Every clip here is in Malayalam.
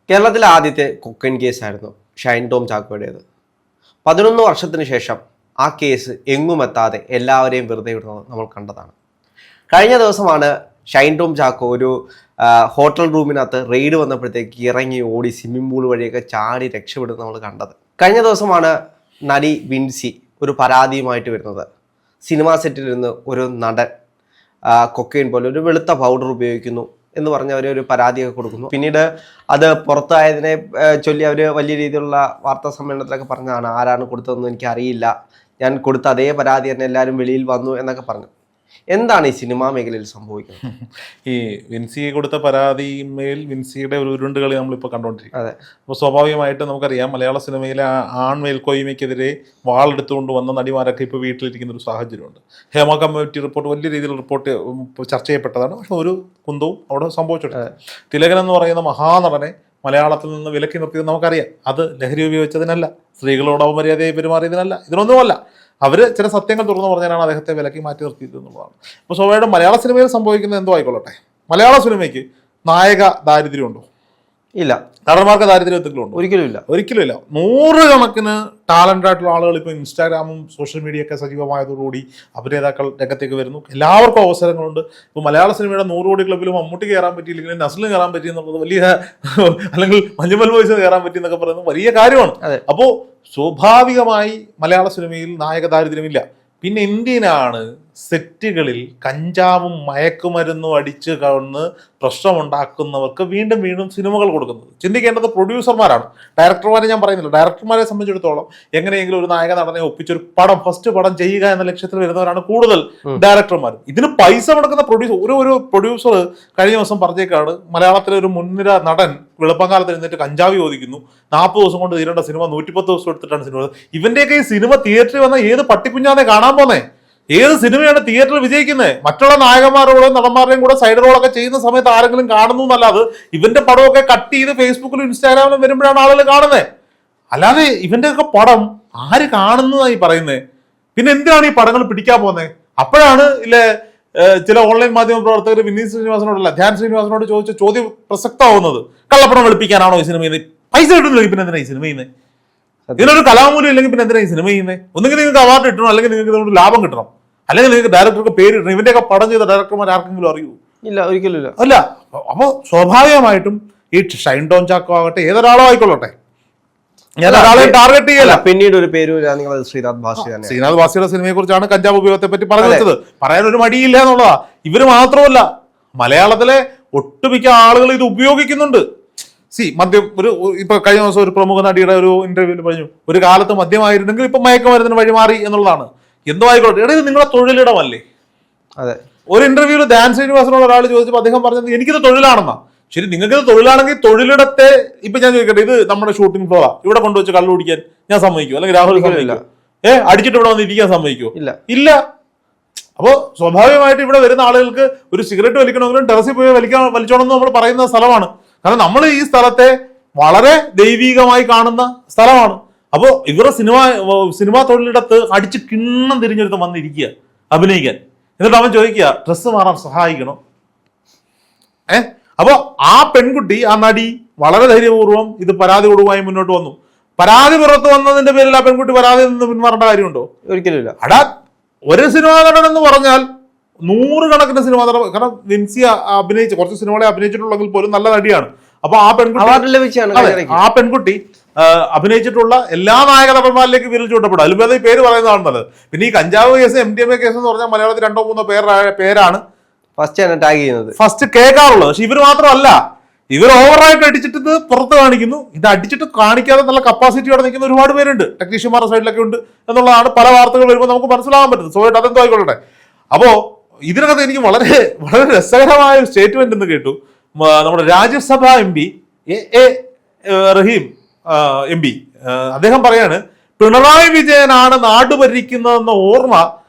കേരളത്തിലെ ആദ്യത്തെ കൊക്കൈൻ കേസായിരുന്നു ഷൈൻ ടോം ചാക്കോയുടേത്. 11 വർഷത്തിന് ശേഷം ആ കേസ് എങ്ങുമെത്താതെ എല്ലാവരെയും വെറുതെ വിടുന്നത് നമ്മൾ കണ്ടതാണ്. കഴിഞ്ഞ ദിവസമാണ് ഷൈൻ ടോം ചാക്കോ ഒരു ഹോട്ടൽ റൂമിനകത്ത് റെയ്ഡ് വന്നപ്പോഴത്തേക്ക് ഇറങ്ങി ഓടി സ്വിമ്മിംഗ് പൂൾ വഴിയൊക്കെ ചാടി രക്ഷപ്പെടുന്നത് നമ്മൾ കണ്ടത്. കഴിഞ്ഞ ദിവസമാണ് നടി വിൻസി ഒരു പരാതിയുമായിട്ട് വരുന്നത്. സിനിമാ സെറ്റിൽ നിന്ന് ഒരു നടൻ കൊക്കൈൻ പോലെ ഒരു വെളുത്ത പൗഡർ ഉപയോഗിക്കുന്നു എന്ന് പറഞ്ഞ് അവർ ഒരു പരാതിയൊക്കെ കൊടുക്കുന്നു. പിന്നീട് അത് പുറത്തായതിനെ ചൊല്ലി അവർ വലിയ രീതിയിലുള്ള വാർത്താ സമ്മേളനത്തിലൊക്കെ പറഞ്ഞതാണ്, ആരാണ് കൊടുത്തതെന്ന് എനിക്ക് അറിയില്ല, ഞാൻ കൊടുത്ത അതേ പരാതി തന്നെ എല്ലാവരും വെളിയിൽ വന്നു എന്നൊക്കെ പറഞ്ഞു. എന്താണ് ഈ സിനിമാ മേഖലയിൽ സംഭവിക്കുന്നത്? ഈ വിൻസിയെ കൊടുത്ത പരാതിമേൽ വിൻസിയുടെ ഒരു ഉരുണ്ടുകളി നമ്മളിപ്പോൾ കണ്ടുകൊണ്ടിരിക്കും. അതെ. അപ്പോൾ സ്വാഭാവികമായിട്ട് നമുക്കറിയാം, മലയാള സിനിമയിലെ ആൺമേൽക്കോയ്മയ്ക്കെതിരെ വാളെടുത്തുകൊണ്ട് വന്ന നടിമാരൊക്കെ ഇപ്പോൾ വീട്ടിലിരിക്കുന്ന ഒരു സാഹചര്യമുണ്ട്. ഹേമ കമ്മിറ്റി റിപ്പോർട്ട് വലിയ രീതിയിൽ റിപ്പോർട്ട് ചർച്ച ചെയ്യപ്പെട്ടതാണ്. പക്ഷെ ഒരു കുന്തവും അവിടെ സംഭവിച്ചിട്ടുണ്ട്. തിലകൻ എന്ന് പറയുന്ന മഹാനടനെ മലയാളത്തിൽ നിന്ന് വിലക്കി നിർത്തിയത് നമുക്കറിയാം. അത് ലഹരി ഉപയോഗിച്ചതിനല്ല, സ്ത്രീകളോട് അപമര്യാദയായി പെരുമാറിയതിനല്ല, ഇതിനൊന്നുമല്ല. അവർ ചില സത്യങ്ങൾ തുറന്നു പറഞ്ഞാലാണ് അദ്ദേഹത്തെ വിലക്കി മാറ്റി നിർത്തിയത് എന്നുള്ളതാണ്. അപ്പോൾ സ്വാഭാവികമായിട്ടും മലയാള സിനിമയിൽ സംഭവിക്കുന്നത് എന്തോ ആയിക്കൊള്ളട്ടെ, മലയാള സിനിമയ്ക്ക് നായക ദാരിദ്ര്യമുണ്ടോ? ഇല്ല. നടന്മാർക്ക് ദാരിദ്ര്യം എന്തെങ്കിലും ഉണ്ടോ? ഒരിക്കലും ഇല്ല. 100 കണക്കിന് ടാലൻ്റ് ആയിട്ടുള്ള ആളുകൾ ഇപ്പോൾ ഇൻസ്റ്റാഗ്രാമും സോഷ്യൽ മീഡിയ ഒക്കെ സജീവമായതോടുകൂടി അഭിനേതാക്കൾ രംഗത്തേക്ക് വരുന്നു. എല്ലാവർക്കും അവസരങ്ങളുണ്ട്. ഇപ്പോൾ മലയാള സിനിമയുടെ 100 കോടി ക്ലബ്ബിൽ മമ്മൂട്ടി കയറാൻ പറ്റിയില്ലെങ്കിൽ നസ്ലിന് കയറാൻ പറ്റി എന്നുള്ളത് വലിയ, അല്ലെങ്കിൽ മഞ്ജുമൽ ബോയ്സിന് കയറാൻ പറ്റി എന്നൊക്കെ പറയുന്നത് വലിയ കാര്യമാണ്. അപ്പോൾ സ്വാഭാവികമായി മലയാള സിനിമയിൽ നായക ദാരിദ്ര്യമില്ല. പിന്നെ എന്തിനാണ് സെറ്റുകളിൽ കഞ്ചാവും മയക്കുമരുന്നും അടിച്ച് കവന്ന് പ്രശ്നമുണ്ടാക്കുന്നവർക്ക് വീണ്ടും വീണ്ടും സിനിമകൾ കൊടുക്കുന്നത്? ചിന്തിക്കേണ്ടത് പ്രൊഡ്യൂസർമാരാണ്, ഡയറക്ടർമാരെ ഞാൻ പറയുന്നില്ല. ഡയറക്ടർമാരെ സംബന്ധിച്ചിടത്തോളം എങ്ങനെയെങ്കിലും ഒരു നായക നടനെ ഒപ്പിച്ചൊരു പടം, ഫസ്റ്റ് പടം ചെയ്യുക എന്ന ലക്ഷ്യത്തിൽ വരുന്നവരാണ് കൂടുതൽ ഡയറക്ടർമാർ. ഇതിന് പൈസ മുടക്കുന്ന ഒരു പ്രൊഡ്യൂസർ കഴിഞ്ഞ ദിവസം പറഞ്ഞേക്കാണ്, മലയാളത്തിലെ ഒരു മുൻനിര നടൻ വെളുപ്പംകാലത്ത് എഴുന്നേറ്റ് കഞ്ചാവ് ചോദിക്കുന്നു, 40 ദിവസം കൊണ്ട് തീരേണ്ട സിനിമ 110 ദിവസം എടുത്തിട്ടാണ് സിനിമ. ഇവന്റെയൊക്കെ ഈ സിനിമ തിയേറ്ററിൽ വന്ന ഏത് പട്ടിക്കുഞ്ഞാന്നെ കാണാൻ പോന്നേ? ഏത് സിനിമയാണ് തിയേറ്ററിൽ വിജയിക്കുന്നത്? മറ്റുള്ള നായകന്മാരോടും നടന്മാരുടെയും കൂടെ സൈഡ് റോളൊക്കെ ചെയ്യുന്ന സമയത്ത് ആരെങ്കിലും കാണുന്നു എന്നല്ലാതെ ഇവന്റെ പടമൊക്കെ കട്ട് ചെയ്ത് ഫേസ്ബുക്കിലും ഇൻസ്റ്റാഗ്രാമിലും വരുമ്പോഴാണ് ആളുകൾ കാണുന്നത്. അല്ലാതെ ഇവന്റെ ഒക്കെ പടം ആര് കാണുന്നതായി പറയുന്നത്? പിന്നെ എന്തിനാണ് ഈ പടങ്ങൾ പിടിക്കാൻ പോകുന്നത്? അപ്പോഴാണ് ചില ഓൺലൈൻ മാധ്യമ പ്രവർത്തകർ വിനീത് ശ്രീനിവാസനോടല്ല ധ്യാൻ ശ്രീനിവാസനോട് ചോദിച്ച ചോദ്യം പ്രസക്തമാവുന്നത്. കള്ളപ്പണം വെളുപ്പിക്കാനാണോ ഈ സിനിമ ചെയ്യുന്നത്? പൈസ കിട്ടുന്നില്ല, പിന്നെ എന്തിനാ ഈ സിനിമ ചെയ്യുന്നത്? ഇതിനൊരു കലാമൂല്യം ഇല്ലെങ്കിൽ പിന്നെ എന്തിനാ ഈ സിനിമ ചെയ്യുന്നത്? ഒന്നുകിൽ നിങ്ങൾക്ക് അവാർഡ് കിട്ടണം, അല്ലെങ്കിൽ നിങ്ങൾക്ക് ഇതുകൊണ്ട് ലാഭം കിട്ടണം, അല്ലെങ്കിൽ നിങ്ങൾക്ക് ഡയറക്ടർക്ക് പേര് കിട്ടണം. ഇവന്റെയൊക്കെ പടം ചെയ്ത ഡയറക്ടർമാർ ആർക്കെങ്കിലും അറിയൂ? ഇല്ല, ഒരിക്കലും ഇല്ല. അല്ല. അപ്പോൾ സ്വാഭാവികമായിട്ടും ഈ ഷൈൻ ടോം ചാക്കോ ആകട്ടെ, ഏതൊരാളോ ആയിക്കൊള്ളട്ടെ, ഞാൻ ഒരാളെ ടാർഗറ്റ് ചെയ്യല്ല. പിന്നീട് ഒരു പേര് ശ്രീനാഥ് ഭാസിയുടെ സിനിമയെ കുറിച്ചാണ് കഞ്ചാവ് ഉപയോഗത്തെ പറ്റി പറഞ്ഞു വെച്ചത്. പറയാൻ ഒരു മടിയില്ല എന്നുള്ളതാ. ഇവര് മാത്രമല്ല, മലയാളത്തിലെ ഒട്ടുമിക്ക ആളുകൾ ഇത് ഉപയോഗിക്കുന്നുണ്ട്. മദ്യം ഇപ്പൊ കഴിഞ്ഞ ദിവസം ഒരു പ്രമുഖ നടിയുടെ ഒരു ഇന്റർവ്യൂവിൽ പറഞ്ഞു, ഒരു കാലത്ത് മദ്യമായിരുന്നെങ്കിൽ ഇപ്പൊ മയക്കുമരുന്നിന് വഴിമാറി എന്നുള്ളതാണ്. എന്തോ ആയിക്കോട്ടെ, ഇത് നിങ്ങളെ തൊഴിലിടമല്ലേ? അതെ. ഒരു ഇന്റർവ്യൂവിൽ ധ്യാൻ ശ്രീനിവാസനോട് ഒരാൾ ചോദിച്ചപ്പോൾ അദ്ദേഹം പറഞ്ഞത് എനിക്കിത് തൊഴിലാണെന്നാ. ശരി, നിങ്ങൾക്കിത് തൊഴിലാണെങ്കിൽ തൊഴിലിടത്തെ ഇപ്പൊ ഞാൻ ചോദിക്കട്ടെ, ഇത് നമ്മുടെ ഷൂട്ടിംഗ് ഫ്ലോറാ, ഇവിടെ കൊണ്ടുവച്ച് കള്ളു കുടിക്കാൻ ഞാൻ സമ്മതിക്കൂ? അല്ലെങ്കിൽ രാഹുൽ സമ്മതിക്കോ? അടിച്ചിട്ട് ഇവിടെ വന്ന് ഇരിക്കാൻ സമ്മതിക്കോ? ഇല്ല. അപ്പോ സ്വാഭാവികമായിട്ട് ഇവിടെ വരുന്ന ആളുകൾക്ക് ഒരു സിഗരറ്റ് വലിക്കണമെങ്കിലും ടെറസിൽ പോയി വലിച്ചോണമെന്ന് നമ്മൾ പറയുന്ന സ്ഥലമാണ്. കാരണം നമ്മൾ ഈ സ്ഥലത്തെ വളരെ ദൈവീകമായി കാണുന്ന സ്ഥലമാണ്. അപ്പോൾ ഇവരുടെ സിനിമാ തൊഴിലിടത്ത് അടിച്ച് കിണ്ണം തിരിഞ്ഞെടുത്ത് വന്നിരിക്കുക അഭിനയിക്കാൻ. എന്നിട്ട് അവൻ ചോദിക്കുക ഡ്രസ്സ് മാറാൻ സഹായിക്കണോ? അപ്പോൾ ആ പെൺകുട്ടി, ആ നടി വളരെ ധൈര്യപൂർവ്വം ഇത് പരാതി കൊടുക്കുവായി മുന്നോട്ട് വന്നു. പരാതി പുറത്ത് വന്നതിന്റെ പേരിൽ ആ പെൺകുട്ടി പരാതിയിൽ നിന്ന് പിന്മാറേണ്ട കാര്യമുണ്ടോ? ഒരിക്കലും ഇല്ല. അടാ, ഒരു സിനിമാ നടൻ എന്ന് പറഞ്ഞാൽ 100 കണക്കിന് സിനിമ നടൻ. കാരണം വിൻസി അഭിനയിച്ച കുറച്ച് സിനിമകളെ അഭിനയിച്ചിട്ടുള്ളെങ്കിൽ പോലും നല്ല നടിയാണ്. അപ്പൊ ആ പെൺകുട്ടി അഭിനയിച്ചിട്ടുള്ള എല്ലാ നായക നടന്മാരിലേക്ക് വിരൽ ചൂണ്ടപ്പെടും. അതിൽ പേര് പറയുന്നതാണ് നല്ലത്. പിന്നെ ഈ കഞ്ചാവ് കേസ്, MDMA കേസ് എന്ന് പറഞ്ഞാൽ മലയാളത്തിൽ 2-3 പേരാണ് ഫസ്റ്റ് കേൾക്കാറുള്ളത്. പക്ഷെ ഇവർ മാത്രമല്ല, ഇവർ ഓവറായിട്ട് അടിച്ചിട്ട് ഇത് പുറത്ത് കാണിക്കുന്നു. ഇത് അടിച്ചിട്ട് കാണിക്കാതെ നല്ല കപ്പാസിറ്റിയോടെ നിൽക്കുന്ന ഒരുപാട് പേരുണ്ട്, ടെക്നീഷ്യന്മാരുടെ സൈഡിലൊക്കെ ഉണ്ട് എന്നുള്ളതാണ് പല വാർത്തകൾ വരുമ്പോൾ നമുക്ക് മനസ്സിലാകാൻ പറ്റുന്നത്. സോ അതെന്തോ ആയിക്കൊള്ളട്ടെ. അപ്പോ ഇതിനകത്ത് എനിക്ക് വളരെ വളരെ രസകരമായ ഒരു സ്റ്റേറ്റ്മെന്റ് എന്ന് കേട്ടു. നമ്മുടെ രാജ്യസഭാ MP റഹീം MP അദ്ദേഹം പറയാണ്, പിണറായി വിജയനാണ് നാട് ഭരിക്കുന്നതെന്ന ഓർമ്മ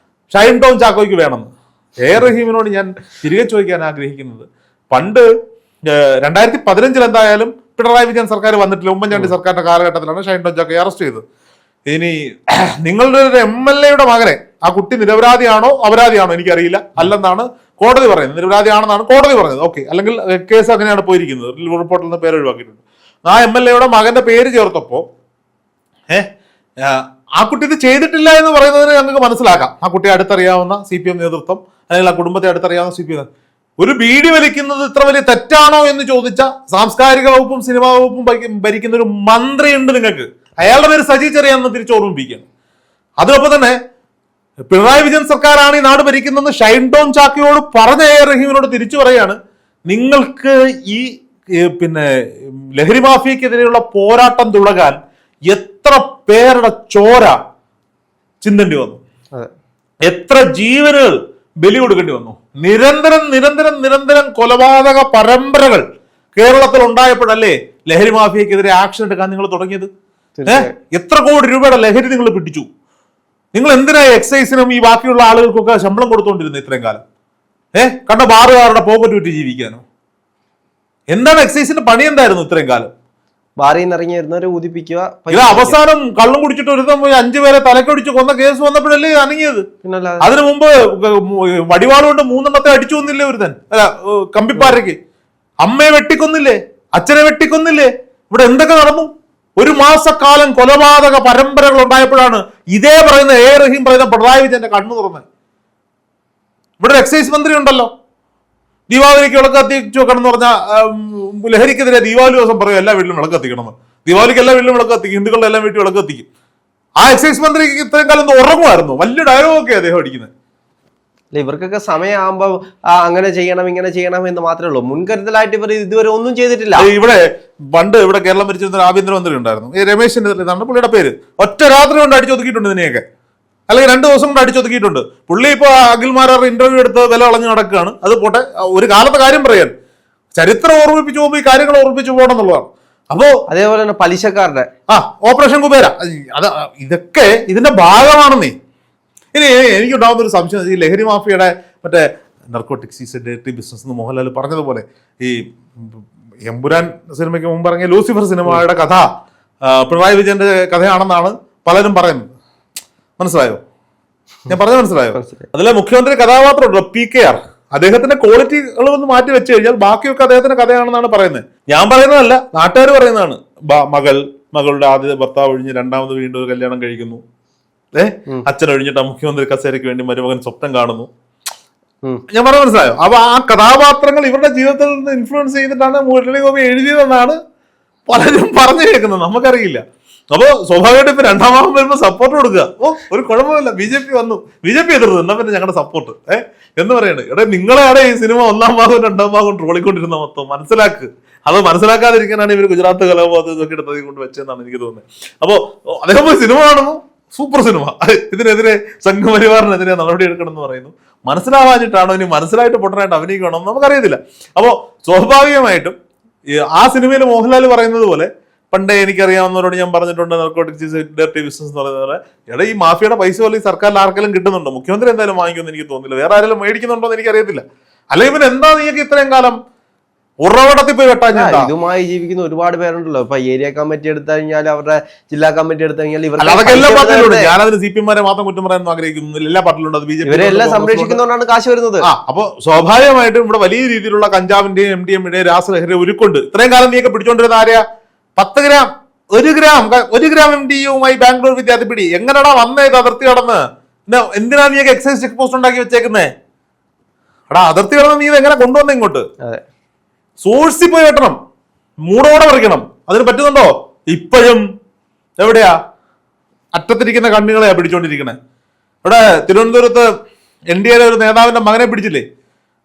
ഷൈൻ ടോം ചാക്കോയ്ക്ക് വേണമെന്ന്. റഹീമിനോട് ഞാൻ തിരികെ ചോദിക്കാൻ ആഗ്രഹിക്കുന്നത്, പണ്ട് 2015 എന്തായാലും പിണറായി വിജയൻ സർക്കാർ വന്നിട്ടില്ല, ഉമ്മൻചാണ്ടി സർക്കാരിന്റെ കാലഘട്ടത്തിലാണ് ഷൈൻ ടോം ചാക്കോയെ അറസ്റ്റ് ചെയ്തത്. ഇനി നിങ്ങളുടെ ഒരു MLA മകനെ, ആ കുട്ടി നിരപരാധിയാണോ അപരാധിയാണോ എനിക്കറിയില്ല, അല്ലെന്നാണ് കോടതി പറയുന്നത്. നിരപരാധിയാണെന്നാണ് കോടതി പറഞ്ഞത്. ഓക്കെ, അല്ലെങ്കിൽ കേസ് അങ്ങനെയാണ് പോയിരിക്കുന്നത്, റിപ്പോർട്ടിൽ നിന്ന് പേര് ഒഴിവാക്കിയിട്ടുണ്ട്. ആ MLA-യുടെ മകന്റെ പേര് ചേർത്തപ്പോ ആ കുട്ടി ഇത് ചെയ്തിട്ടില്ല എന്ന് പറയുന്നതിന് ഞങ്ങൾക്ക് മനസ്സിലാക്കാം. ആ കുട്ടിയെ അടുത്തറിയാവുന്ന CPM നേതൃത്വം അല്ലെങ്കിൽ ആ കുടുംബത്തെ അടുത്തറിയാവുന്ന CPM ഒരു ബീഡി വലിക്കുന്നത് ഇത്ര വലിയ തെറ്റാണോ എന്ന് ചോദിച്ച സാംസ്കാരിക വകുപ്പും സിനിമാ വകുപ്പും ഭരിക്കുന്ന ഒരു മന്ത്രിയുണ്ട് നിങ്ങൾക്ക്. അയാളുടെ പേര് സജി ചെറിയാന്ന് തിരിച്ച് ഓർമ്മിപ്പിക്കുകയാണ്. അതോടൊപ്പം തന്നെ പിണറായി വിജയൻ സർക്കാരാണ് ഈ നാട് ഭരിക്കുന്നതെന്ന് ഷൈൻ ടോം ചാക്കോയോട് പറഞ്ഞ AR റഹീമിനോട് തിരിച്ചു പറയാണ്, നിങ്ങൾക്ക് ഈ ലഹരി മാഫിയക്കെതിരെയുള്ള പോരാട്ടം തുടങ്ങാൻ എത്ര പേരുടെ ചോര ചിന്തേണ്ടി വന്നു, എത്ര ജീവനുകൾ ബലി കൊടുക്കേണ്ടി വന്നു. നിരന്തരം നിരന്തരം നിരന്തരം കൊലപാതക പരമ്പരകൾ കേരളത്തിൽ ഉണ്ടായപ്പോഴല്ലേ ലഹരി മാഫിയക്കെതിരെ ആക്ഷൻ എടുക്കാൻ നിങ്ങൾ തുടങ്ങിയത്? എത്ര കോടി രൂപയുടെ ലഹരി നിങ്ങൾ പിടിച്ചു? നിങ്ങൾ എന്തിനാ എക്സൈസിനും ഈ ബാക്കിയുള്ള ആളുകൾക്കൊക്കെ ശമ്പളം കൊടുത്തുകൊണ്ടിരുന്നത് ഇത്രയും കാലം? കണ്ട ബാറുകാരുടെ പോക്കറ്റ് വിറ്റ് ജീവിക്കാനോ? എന്താണ് എക്സൈസിന്റെ പണി? എന്തായിരുന്നു ഇത്രയും കാലം? ബാറിൽ നിന്ന് ഇറങ്ങി വരുന്നവരെ ഊതിപ്പിക്കുക. ഇത് അവസാനം കള്ളം കുടിച്ചിട്ട് ഒരുത്തം പോയി 5 പേരെ തലക്കടിച്ച് കൊന്ന കേസ് വന്നപ്പോഴല്ലേ അനങ്ങിയത്. അതിനു മുമ്പ് വടിവാളുകൊണ്ട് 3 എണ്ണത്തെ അടിച്ചു കൊന്നില്ലേ ഒരുത്തൻ? കമ്പിപ്പാരയ്ക്ക് അമ്മയെ വെട്ടിക്കൊന്നില്ലേ, അച്ഛനെ വെട്ടിക്കൊന്നില്ലേ? ഇവിടെ എന്തൊക്കെ നടന്നു? 1 മാസക്കാലം കൊലപാതക പരമ്പരകൾ ഉണ്ടായപ്പോഴാണ് ഇതേ പറയുന്ന AR റഹീം പറയുന്ന പിണറായി വിജയന്റെ കണ്ണു തുറന്നത്. ഇവിടെ ഒരു എക്സൈസ് മന്ത്രി ഉണ്ടല്ലോ, ദീപാവലിക്ക് വിളക്ക് കത്തിച്ചു വെക്കണം എന്ന് പറഞ്ഞാൽ ലഹരിക്കെതിരെ ദീപാവലി ദിവസം പറയും എല്ലാ വീട്ടിലും വിളക്ക് കത്തിക്കണം. ദീപാവലിക്ക് എല്ലാ വീട്ടിലും വിളക്ക് കത്തിക്കും, ഹിന്ദുക്കളുടെ എല്ലാം വീട്ടിൽ വിളക്ക് കത്തിക്കും. ആ എക്സൈസ് മന്ത്രിക്ക് ഇത്രയും കാലം ഉറങ്ങുമായിരുന്നു. വലിയ ഡയലോഗൊക്കെ അദ്ദേഹം അടിക്കുന്നത്. ഇവർക്കൊക്കെ സമയമാകുമ്പോൾ അങ്ങനെ ചെയ്യണം ഇങ്ങനെ ചെയ്യണം എന്ന് മാത്രമേ ഉള്ളൂ. മുൻകരുതലായിട്ട് ഇവർ ഇതുവരെ ഒന്നും ചെയ്തിട്ടില്ല. ഇവിടെ കേരളം ഭരിച്ചിരുന്ന ഒരു ആഭ്യന്തരമന്ത്രി ഉണ്ടായിരുന്നു, ഈ രമേശ് ചെന്നിത്തല പുള്ളിയുടെ പേര്. ഒറ്റ രാത്രി കൊണ്ട് അടിച്ചൊതുക്കിയിട്ടുണ്ട് ഇതിനെയൊക്കെ, അല്ലെങ്കിൽ 2 ദിവസം കൊണ്ട് അടിച്ചൊതുക്കിയിട്ടുണ്ട്. പുള്ളി ഇപ്പോൾ അഖിൽമാരാറുടെ ഇന്റർവ്യൂ എടുത്ത് വില കളഞ്ഞു നടക്കുകയാണ്. അത് പോട്ടെ, ഒരു കാലത്തെ കാര്യം പറയാൻ ചരിത്രം ഓർമ്മിപ്പിച്ചു പോകുമ്പോൾ ഈ കാര്യങ്ങൾ ഓർമ്മിപ്പിച്ചു പോകണം എന്നുള്ളതാണ്. അപ്പോ അതേപോലെ തന്നെ പലിശക്കാരുടെ ഓപ്പറേഷൻ കുബേര, ഇതൊക്കെ ഇതിന്റെ ഭാഗമാണെന്നേ. ഇനി എനിക്കുണ്ടാകുന്ന ഒരു സംശയം, ഈ ലഹരി മാഫിയയുടെ മറ്റേ narcotics is A dirty business എന്ന് മോഹൻലാൽ പറഞ്ഞതുപോലെ, ഈ എമ്പുരാൻ സിനിമയ്ക്ക് മുമ്പ് ഇറങ്ങിയ ലൂസിഫർ സിനിമയുടെ കഥ പിണറായി വിജയന്റെ കഥയാണെന്നാണ് പലരും പറയുന്നത്. മനസ്സിലായോ? ഞാൻ പറഞ്ഞ മനസ്സിലായോ? അതിലെ മുഖ്യമന്ത്രി കഥാപാത്രമുണ്ടല്ലോ PKR, അദ്ദേഹത്തിന്റെ ക്വാളിറ്റികളൊന്ന് മാറ്റി വെച്ച് കഴിഞ്ഞാൽ ബാക്കിയൊക്കെ അദ്ദേഹത്തിന്റെ കഥയാണെന്നാണ് പറയുന്നത്. ഞാൻ പറയുന്നതല്ല, നാട്ടുകാർ പറയുന്നതാണ്. മകളുടെ ആദ്യ ഭർത്താവ് ഒഴിഞ്ഞ് രണ്ടാമത് വീണ്ടും ഒരു കല്യാണം കഴിക്കുന്നു. അച്ഛൻ ഒഴിഞ്ഞിട്ട് മുഖ്യമന്ത്രി കസേരയ്ക്ക് വേണ്ടി മരുമകൻ സ്വപ്നം കാണുന്നു. ഞാൻ പറഞ്ഞ മനസ്സിലായോ? അപ്പൊ ആ കഥാപാത്രങ്ങൾ ഇവരുടെ ജീവിതത്തിൽ നിന്ന് ഇൻഫ്ലുവൻസ് ചെയ്തിട്ടാണ് മുരളി ഗോപി എഴുതിയതെന്നാണ് പലരും പറഞ്ഞു കേൾക്കുന്നത്. നമുക്കറിയില്ല. അപ്പോ സ്വാഭാവികമായിട്ട് ഇപ്പൊ 2ാം ഭാഗം വരുമ്പോ സപ്പോർട്ട് കൊടുക്കുക. ഒരു കുഴപ്പമില്ല, BJP വന്നു, BJP എതിർത്ത്, എന്നാ പിന്നെ ഞങ്ങളുടെ സപ്പോർട്ട് എന്ന് പറയണേ. നിങ്ങളെയാണ് ഈ സിനിമ 1ാം ഭാഗവും 2ാം ഭാഗവും ട്രോളിക്കൊണ്ടിരുന്ന മൊത്തം. മനസ്സിലാക്ക്. അത് മനസ്സിലാക്കാതിരിക്കാനാണ് ഇവർ ഗുജറാത്ത് കലാപം ഇതൊക്കെ എടുത്തത് കൊണ്ട് വെച്ചതെന്നാണ് എനിക്ക് തോന്നുന്നത്. അപ്പോ അദ്ദേഹം പോയി സിനിമ കാണുന്നു, സൂപ്പർ സിനിമ, ഇതിനെതിരെ സംഘപരിവാറിനെതിരെ നടപടി എടുക്കണം എന്ന് പറയുന്നു. മനസ്സിലാവാഞ്ഞിട്ടാണോ ഇനി മനസ്സിലായിട്ട് പൊട്ടനായിട്ട് അഭിനയിക്കണോ എന്ന് നമുക്കറിയത്തില്ല. അപ്പോ സ്വാഭാവികമായിട്ടും ആ സിനിമയിൽ മോഹൻലാൽ പറയുന്നത് പോലെ, പണ്ടേ എനിക്കറിയാവുന്നവരോട് ഞാൻ പറഞ്ഞിട്ടുണ്ട്, നർക്കോട്ടിക്സ് ഡർട്ടി ബിസിനസ് എന്ന് പറയുന്നത് പോലെ, ഈ മാഫിയയുടെ പൈസ പോലെ ഈ സർക്കാരിൽ ആർക്കെങ്കിലും കിട്ടുന്നുണ്ടോ? മുഖ്യമന്ത്രി എന്തായാലും വാങ്ങിക്കുമെന്ന് എനിക്ക് തോന്നുന്നില്ല. വേറെ ആരെങ്കിലും മേടിക്കുന്നുണ്ടോ എന്ന് എനിക്കറിയത്തില്ല. അല്ലെങ്കിൽ പിന്നെ എന്താ നീക്ക് ഇത്രയും കാലം ഉറവടത്തിൽ പോയി വെട്ടാൻ? ഇതുമായി ജീവിക്കുന്ന ഒരുപാട് പേരുണ്ടല്ലോ. ഇപ്പൊ ഏരിയ കമ്മിറ്റി എടുത്തു കഴിഞ്ഞാൽ, അവരുടെ ജില്ലാ കമ്മിറ്റി എടുത്തു കഴിഞ്ഞാൽ, അതൊക്കെ എല്ലാ പാർട്ടിയിലുണ്ട്. ഞാനതിന് CPM-മാരെ മാത്രം കുറ്റം പറയാൻ ആഗ്രഹിക്കുന്നില്ല. എല്ലാ പാർട്ടിയിലുണ്ട്. അത് BJP ഇവരെല്ലാം സംരക്ഷിക്കുന്നതുകൊണ്ടാണ് കാശ് വരുന്നത്. അപ്പൊ സ്വാഭാവികമായിട്ടും ഇവിടെ വലിയ രീതിയിലുള്ള കഞ്ചാവിന്റെയും MDMA-യുടെയും രാസലഹരി ഒരുക്കുണ്ട്. ഇത്രയും കാലം നീയൊക്കെ പിടിച്ചോണ്ടിരുന്ന ആരെയാ? 10 ഗ്രാം 1 ഗ്രാം MDMA-യുമായി ബാംഗ്ലൂർ വിദ്യാർത്ഥി പിടി. എങ്ങനെടാ വന്നേത് അതിർത്തി കടന്ന്? എന്തിനാ നീയൊക്കെ എക്സൈസ് ചെക്ക് പോസ്റ്റ് ഉണ്ടാക്കി വെച്ചേക്കുന്നേ? എടാ, അതിർത്തി കടന്ന് നീ ഇത് എങ്ങനെ കൊണ്ടുവന്ന ഇങ്ങോട്ട്? സോഴ്സിൽ പോയി വെട്ടണം, മൂടോടെ പറിക്കണം. അതിന് പറ്റുന്നുണ്ടോ? ഇപ്പോഴും എവിടെയാ? അറ്റത്തിരിക്കുന്ന കണ്ണികളെയാ പിടിച്ചോണ്ടിരിക്കണേ. ഇവിടെ തിരുവനന്തപുരത്ത് NDA ഒരു നേതാവിന്റെ മകനെ പിടിച്ചില്ലേ?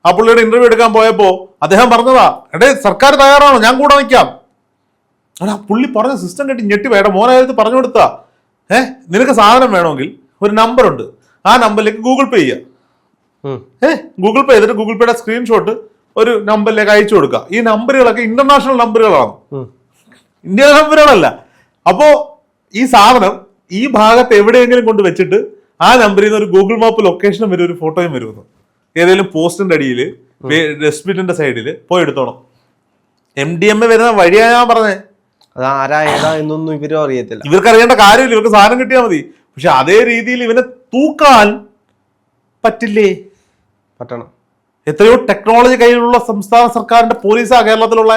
ആ പുള്ളിയുടെ ഇന്റർവ്യൂ എടുക്കാൻ പോയപ്പോ അദ്ദേഹം പറഞ്ഞതാ, സർക്കാർ തയ്യാറാണോ, ഞാൻ കൂടെ നിൽക്കാം. ആ പുള്ളി പറഞ്ഞ സിസ്റ്റം കേട്ടി ഞെട്ടി. വേണം മോനായത് പറഞ്ഞു കൊടുത്താ, നിനക്ക് സാധനം വേണമെങ്കിൽ ഒരു നമ്പർ ഉണ്ട്, ആ നമ്പറിലേക്ക് ഗൂഗിൾ പേ ചെയ്യുക. ഗൂഗിൾ പേ ചെയ്തിട്ട് ഗൂഗിൾ പേയുടെ സ്ക്രീൻഷോട്ട് ഒരു നമ്പറിലേക്ക് അയച്ചു കൊടുക്കുക. ഈ നമ്പറുകളൊക്കെ ഇന്റർനാഷണൽ നമ്പറുകളാണ്, ഇന്ത്യൻ നമ്പറുകളല്ല. അപ്പോ ഈ സാധനം ഈ ഭാഗത്ത് എവിടെയെങ്കിലും കൊണ്ട് വെച്ചിട്ട് ആ നമ്പറിൽ നിന്ന് ഒരു ഗൂഗിൾ മാപ്പ് ലൊക്കേഷനും വരും, ഒരു ഫോട്ടോയും വരുന്നു. ഏതെങ്കിലും പോസ്റ്റിന്റെ അടിയിൽ ഡസ്റ്റ്ബിന്റെ സൈഡിൽ പോയി എടുത്തോണം. MDMA വരുന്ന വഴിയാ ഞാൻ പറഞ്ഞേ. അത് ആരാ ഏതാ എന്നൊന്നും ഇവരും അറിയത്തില്ല. ഇവർക്ക് അറിയേണ്ട കാര്യമില്ല, ഇവർക്ക് സാധനം കിട്ടിയാൽ മതി. പക്ഷെ അതേ രീതിയിൽ ഇവനെ തൂക്കാൻ പറ്റില്ലേ? പറ്റണം. എത്രയോ ടെക്നോളജി കയ്യിലുള്ള സംസ്ഥാന സർക്കാരിന്റെ പോലീസാ കേരളത്തിലുള്ള.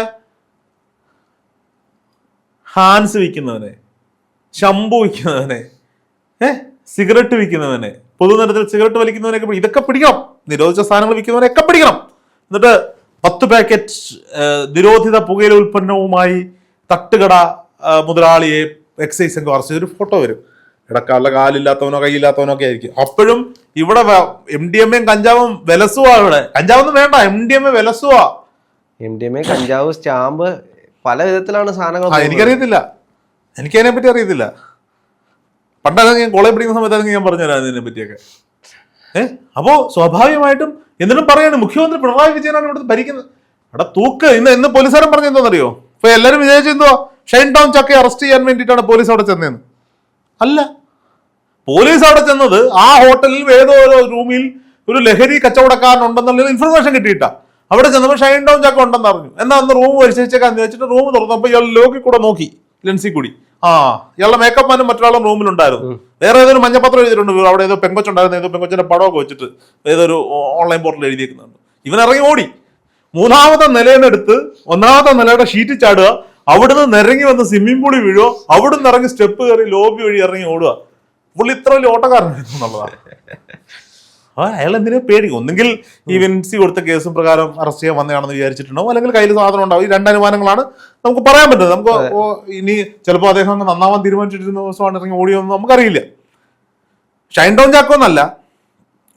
ഹാൻസ് വിൽക്കുന്നവനെ, ഷംപു വിൽക്കുന്നവനെ, സിഗരറ്റ് വിൽക്കുന്നവനെ, പൊതുനിരത്തിൽ സിഗരറ്റ് വലിക്കുന്നവനൊക്കെ ഇതൊക്കെ പിടിക്കണം. നിരോധിച്ച സാധനങ്ങൾ വിൽക്കുന്നവനൊക്കെ പിടിക്കണം. എന്നിട്ട് 10 പാക്കറ്റ് നിരോധിത പുകയില ഉൽപ്പന്നവുമായി തട്ടുകട മുതലാളിയെ എക്സൈസ് സംഘം അറസ്റ്റ് ചെയ്തൊരു ഫോട്ടോ വരും. ഇടക്കാല കാലില്ലാത്തവനോ കൈയില്ലാത്തവനോ ഒക്കെ ആയിരിക്കും. അപ്പോഴും ഇവിടെ MDMA കഞ്ചാവും വിലസുവാ. ഇവിടെ കഞ്ചാവൊന്നും വേണ്ട, MDMA വിലസുവാ. MDMA കഞ്ചാവ് സ്റ്റാമ്പ് പല വിധത്തിലാണ് സാധനങ്ങൾ. എനിക്കറിയത്തില്ല, എനിക്കതിനെ പറ്റി അറിയത്തില്ല. പണ്ടൊക്കെ ഞാൻ കോളേജ് പഠിക്കുന്ന സമയത്താണെങ്കിൽ ഞാൻ പറഞ്ഞുതരാം അതിനെ പറ്റിയൊക്കെ. അപ്പോ സ്വാഭാവികമായിട്ടും എന്നിട്ടും പറയാണ് മുഖ്യമന്ത്രി പിണറായി വിജയനാണ് ഇവിടുത്തെ ഭരിക്കുന്നത്. അവിടെ തൂക്ക്. ഇന്ന് പോലീസുകാരൻ പറഞ്ഞ എന്താണെന്നറിയോ? ഇപ്പൊ എല്ലാവരും വിചാരിച്ചെന്തുവാ ഷൈൻ ടോം ചാക്കയെ അറസ്റ്റ് ചെയ്യാൻ വേണ്ടിയിട്ടാണ് പോലീസ് അവിടെ ചെന്നതെന്ന്. അല്ല, പോലീസ് അവിടെ ചെന്നത് ആ ഹോട്ടലിൽ ഏതോ ഒരു റൂമിൽ ഒരു ലഹരി കച്ചവടക്കാരനുണ്ടെന്നുള്ള ഇൻഫർമേഷൻ കിട്ടിയിട്ടാ. അവിടെ ചെന്നപ്പോൾ ഷൈൻ ടോം ചാക്ക ഉണ്ടെന്ന് അറിഞ്ഞു. എന്നാ ഒന്ന് റൂം പരിശോധിച്ചേക്കാന്ന് വെച്ചിട്ട് റൂം തുറന്നപ്പോൾ ഇയാൾ ലോക്കിൽ കൂടെ നോക്കി, ലെൻസിൽ കൂടി. ഇയാളുടെ മേക്കപ്പ് മാനും മറ്റൊരാളും റൂമിലുണ്ടായിരുന്നു. വേറെ ഏതൊരു മഞ്ഞപ്പത്രം എഴുതിയിട്ടുണ്ട്. അവിടെ ഏതോ പെങ്കൊച്ചുണ്ടായിരുന്നു. ഏതോ പെങ്കൊച്ചിന്റെ പടമൊക്കെ വെച്ചിട്ട് ഏതൊരു ഓൺലൈൻ പോർട്ടലിൽ എഴുതിയിരിക്കുന്നുണ്ട്. ഇവൻ ഇറങ്ങി ഓടി. 3ാമത്തെ നിലയിലെടുത്ത് 1ാമത്തെ നിലയുടെ ഷീറ്റ് ചാടുക. അവിടുന്ന് നിറങ്ങി വന്ന് സ്വിമ്മിംഗ് പൂളിൽ വീഴുക. അവിടുന്ന് ഇറങ്ങി സ്റ്റെപ്പ് കയറി ലോബി വഴി ഇറങ്ങി ഓടുക. പുള്ളി ഇത്ര വലിയ ഓട്ടക്കാരനായിരുന്നു എന്നുള്ളതാണ്. അയാൾ എന്തിനാ പേടിക്കും? ഒന്നെങ്കിൽ ഈ വിൻസി കൊടുത്ത കേസും പ്രകാരം അറസ്റ്റ് ചെയ്യാൻ വന്നതാണെന്ന് വിചാരിച്ചിട്ടുണ്ടാവും, അല്ലെങ്കിൽ കയ്യിൽ സാധനം ഉണ്ടാവും. ഈ 2 അനുമാനങ്ങളാണ് നമുക്ക് പറയാൻ പറ്റുന്നത്. നമുക്ക് ഇനി ചിലപ്പോൾ അദ്ദേഹം അങ്ങ് നന്നാവാൻ തീരുമാനിച്ചിട്ടിരുന്ന ദിവസമാണ് ഇറങ്ങി ഓടിയൊന്നും നമുക്കറിയില്ല. ഷൈൻ ടോം ചാക്കോ എന്നല്ല,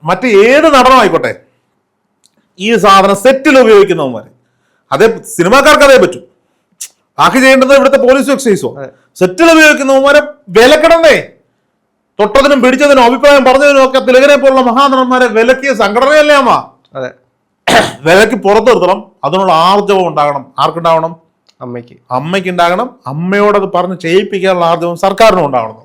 മറ്റ് ഏത് നടനമായിക്കോട്ടെ ഈ സാധനം സെറ്റിൽ ഉപയോഗിക്കുന്നവന്മാര്, അതേ സിനിമാക്കാർക്ക് അതേ പറ്റും. ബാക്കി ചെയ്യേണ്ടത് ഇവിടുത്തെ പോലീസും എക്സൈസോ. സെറ്റിൽ ഉപയോഗിക്കുന്നവന്മാരെ വിലക്കിടണ്ടേ? തൊട്ടതിനും പിടിച്ചതിനും അഭിപ്രായം പറഞ്ഞതിനും ഒക്കെ തിലകനെ പോലുള്ള മഹാനടന്മാരെ വിലക്കിയ സംഘടനയല്ലേ അമ്മ. വിലക്ക് പുറത്തു നിർത്തണം. അതിനുള്ള ആർജവം ഉണ്ടാകണം. ആർക്കുണ്ടാവണം? അമ്മയ്ക്ക് ഉണ്ടാകണം. അമ്മയോടത് പറഞ്ഞ് ചെയ്യിപ്പിക്കാനുള്ള ആർജവം സർക്കാരിനും ഉണ്ടാകണം.